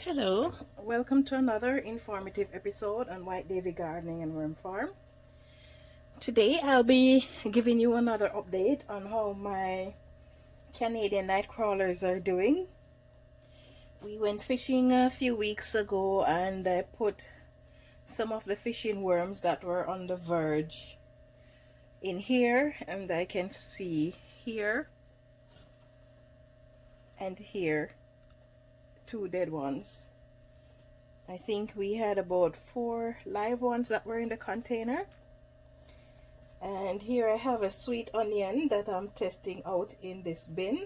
Hello, welcome to another informative episode on White Davy Gardening and Worm Farm. Today I'll be giving you another update on how my Canadian nightcrawlers are doing. We went fishing a few weeks ago and I put some of the fishing worms that were on the verge in here, and I can see here and here two dead ones. I think we had about 4 live ones that were in the container. And here I have a sweet onion that I'm testing out in this bin.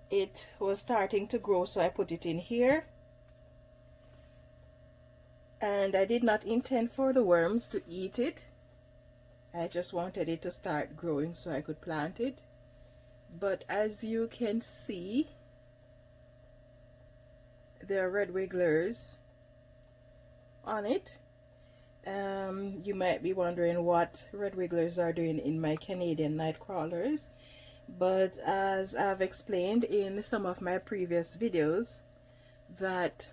It was starting to grow, so I put it in here. And I did not intend for the worms to eat it. I just wanted it to start growing so I could plant it. But as you can see, there are red wigglers on it. You might be wondering what red wigglers are doing in my Canadian nightcrawlers, but as I've explained in some of my previous videos, that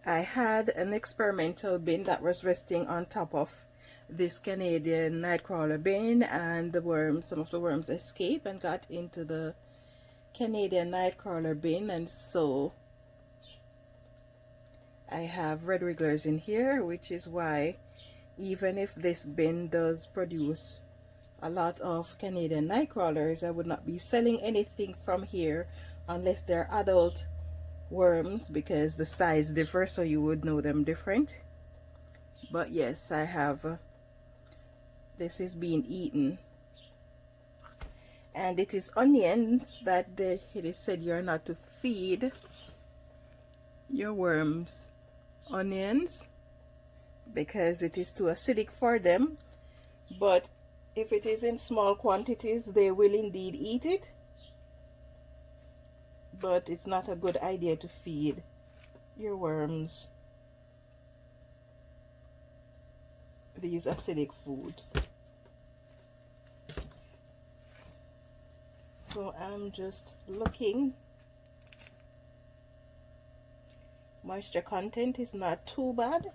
I had an experimental bin that was resting on top of this Canadian nightcrawler bin, and some of the worms escaped and got into the Canadian nightcrawler bin, and so I have red wigglers in here, which is why even if this bin does produce a lot of Canadian nightcrawlers, I would not be selling anything from here unless they're adult worms, because the size differs, so you would know them different. But yes, I have this is being eaten, and it is onions that it is said you're not to feed your worms onions because it is too acidic for them. But if it is in small quantities, they will indeed eat it, but it's not a good idea to feed your worms these acidic foods. So I'm just looking. Moisture content is not too bad.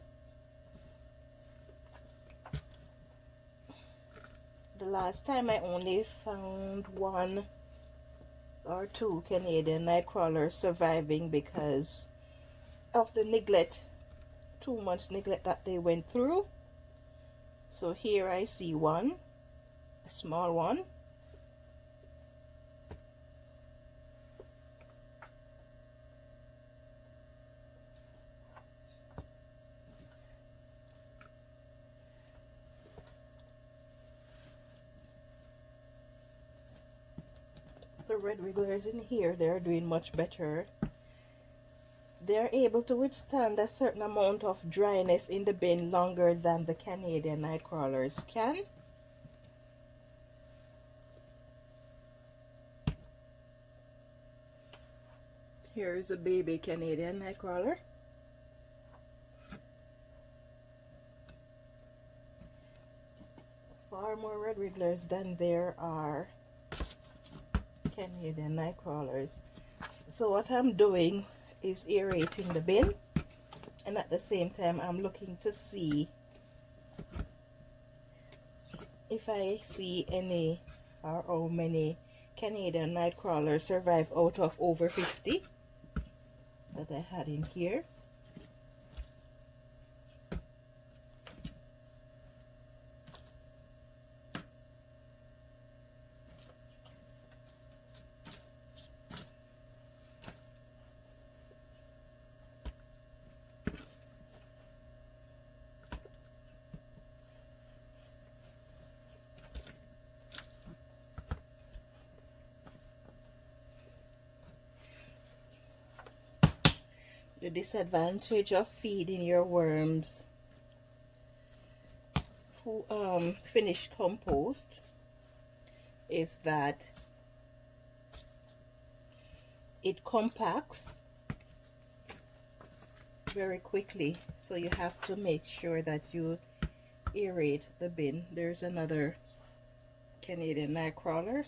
The last time I only found 1 or 2 Canadian nightcrawlers surviving because of the neglect, too much neglect that they went through. So here I see one, a small one. The red wigglers in here, they're doing much better. They're able to withstand a certain amount of dryness in the bin longer than the Canadian nightcrawlers can. Here is a baby Canadian nightcrawler. Far more red wigglers than there are Canadian nightcrawlers. So what I'm doing is aerating the bin, and at the same time I'm looking to see if I see any or how many Canadian nightcrawlers survive out of over 50 that I had in here. The disadvantage of feeding your worms finished compost is that it compacts very quickly, so you have to make sure that you aerate the bin. There's another Canadian nightcrawler.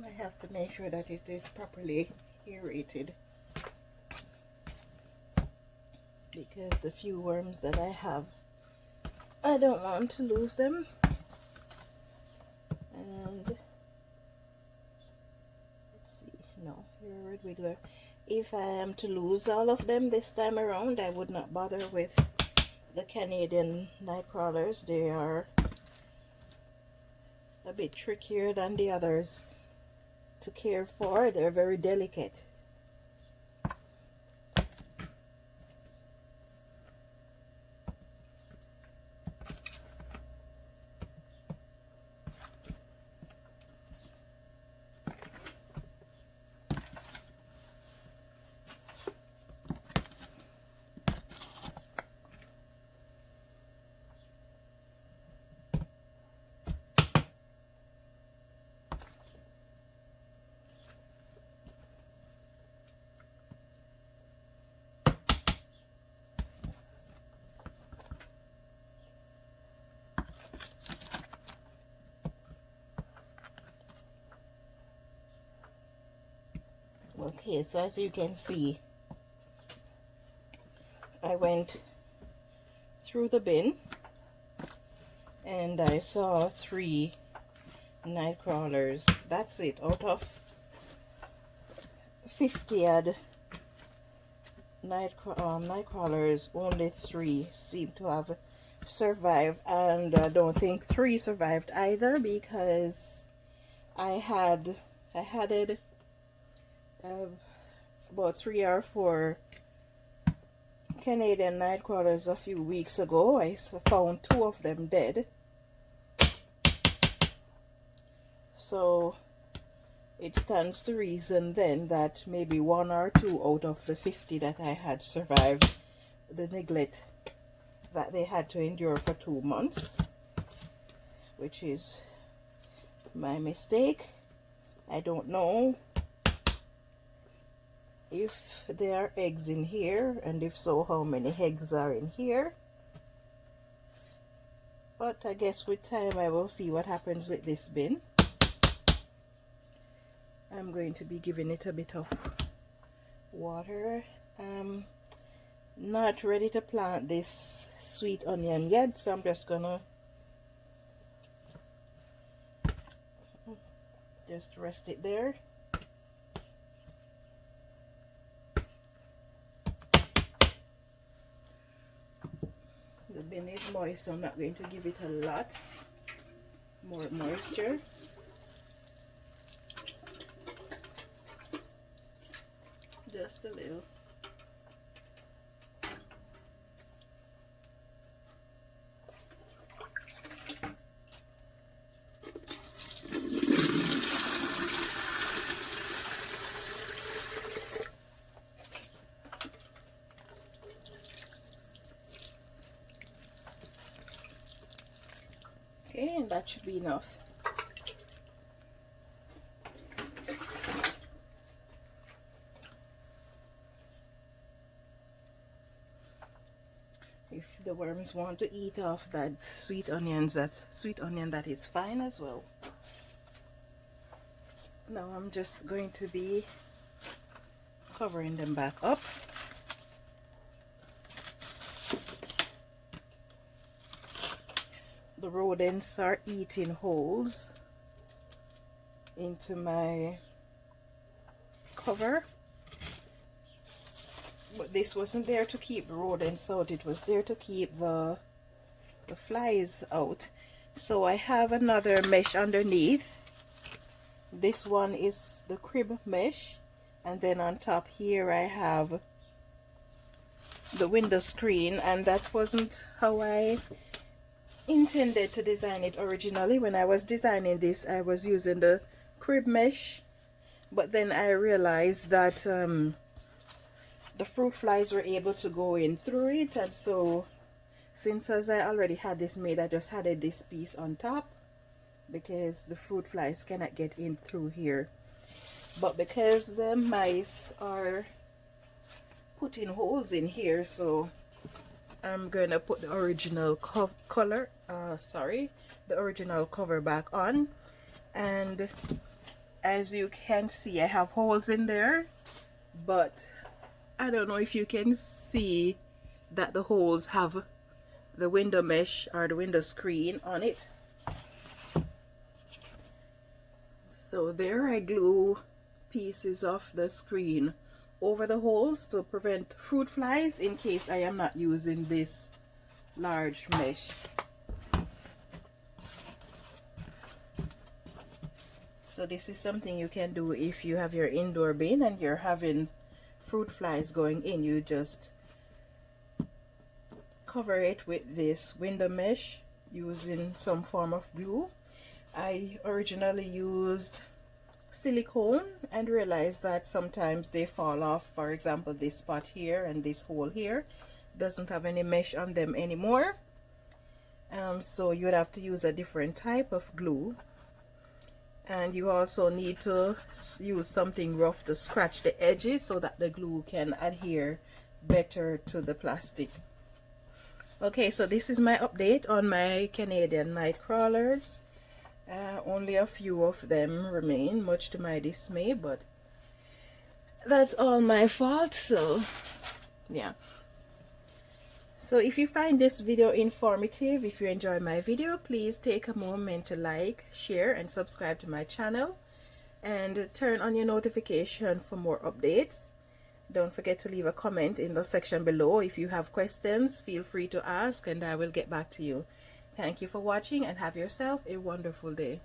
I have to make sure that it is properly aerated, because the few worms that I have, I don't want to lose them. And let's see, no, you're a red wiggler. If I am to lose all of them this time around, I would not bother with the Canadian Nightcrawlers. They are a bit trickier than the others to care for. They're very delicate. Okay, so as you can see, I went through the bin and I saw 3 Nightcrawlers. That's it. Out of 50 odd Nightcrawlers, only 3 seem to have survived, and I don't think 3 survived either, because I had it about 3 or 4 Canadian Nightcrawlers a few weeks ago. I found 2 of them dead. So it stands to reason then that maybe 1 or 2 out of the 50 that I had survived the neglect that they had to endure for 2 months, which is my mistake. I don't know if there are eggs in here, and if so, how many eggs are in here. But I guess with time I will see what happens with this bin. I'm going to be giving it a bit of water. I'm not ready to plant this sweet onion yet, so I'm just gonna just rest it there. The bin is moist, so I'm not going to give it a lot more moisture. Just a little. Okay, and that should be enough. If the worms want to eat off that sweet onion, that is fine as well. Now I'm just going to be covering them back up. The rodents are eating holes into my cover, but this wasn't there to keep the rodents out, it was there to keep the flies out. So I have another mesh underneath. This one is the crib mesh, and then on top here I have the window screen, and that wasn't how I intended to design it originally. When I was designing this, I was using the crib mesh, but then I realized that the fruit flies were able to go in through it, and so since as I already had this made, I just added this piece on top because the fruit flies cannot get in through here. But because the mice are putting holes in here, so I'm going to put the original the original cover back on, and as you can see, I have holes in there, but I don't know if you can see that the holes have the window mesh or the window screen on it. So there, I glue pieces of the screen over the holes to prevent fruit flies in case I am not using this large mesh. So this is something you can do if you have your indoor bin and you're having fruit flies going in. You just cover it with this window mesh using some form of glue. I originally used silicone and realized that sometimes they fall off. For example, this spot here and this hole here doesn't have any mesh on them anymore, so you would have to use a different type of glue. And you also need to use something rough to scratch the edges so that the glue can adhere better to the plastic. Okay, so this is my update on my Canadian Nightcrawlers. Only a few of them remain, much to my dismay, but that's all my fault. So yeah, so if you find this video informative, if you enjoy my video, please take a moment to like, share, and subscribe to my channel, and turn on your notification for more updates. Don't forget to leave a comment in the section below. If you have questions, feel free to ask and I will get back to you. Thank you for watching and have yourself a wonderful day.